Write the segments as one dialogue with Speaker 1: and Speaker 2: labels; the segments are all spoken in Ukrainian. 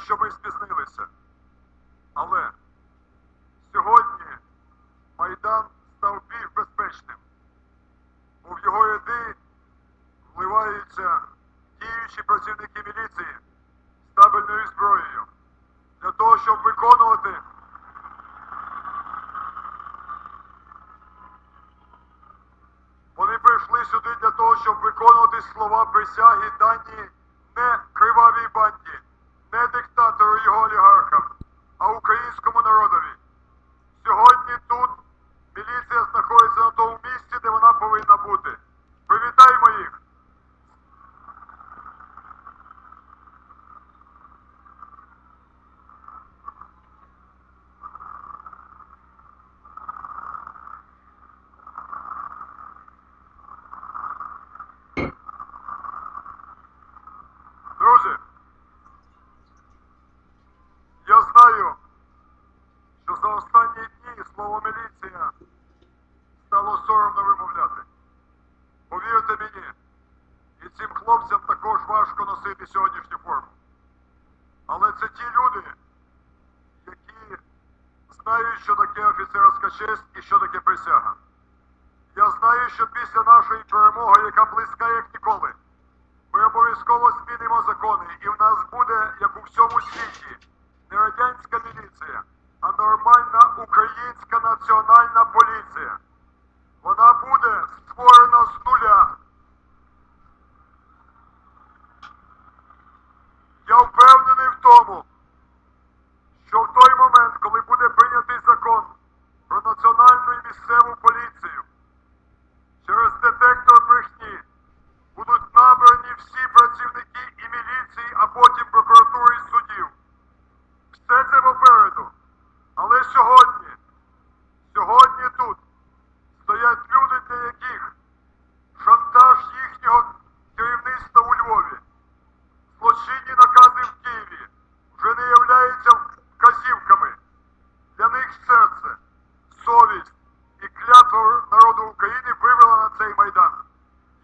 Speaker 1: що ми спізнилися. Але сьогодні Майдан став більш безпечним, бо в його ряди вливаються діючі працівники міліції з табельною зброєю для того, щоб виконувати Вони прийшли сюди для того, щоб виконувати слова присяги, дані не кривавій банді, не диктатору і його олігархам, а українському народові. Сьогодні тут міліція знаходиться на тому місці, де вона повинна бути. Привітаймо їх! Друзі, я знаю, що за останні дні слово «міліція» стало соромно вимовляти. Повірте мені, і цим хлопцям також важко носити сьогоднішню форму. Але це ті люди, які знають, що таке офіцерська честь і що таке присяга. Я знаю, що після нашої перемоги, яка близька як ніколи, ми обов'язково змінимо закони, і в нас буде, як у всьому світі, не радянська міліція, а нормальна українська національна поліція. Вона буде створена з нуля. Я впевнений в тому, що в той момент, коли буде прийнятий закон про національну і місцеву поліцію, через детектор брехні будуть набрані всі працівники і міліції, а потім прокуратури і судів. Все це попереду. Але сьогодні тут стоять люди, для яких шантаж їхнього керівництва у Львові, злочинні накази в Києві вже не являються вказівками. Для них серце, совість і клятва народу України вивела на цей Майдан.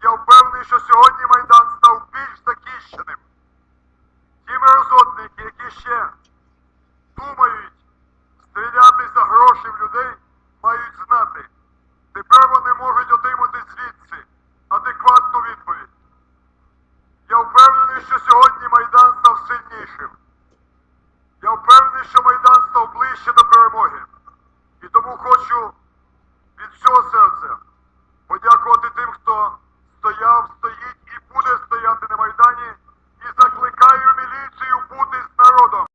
Speaker 1: Я впевнений, що сьогодні Майдан став більш захищеним. Ті мерзотники, які ще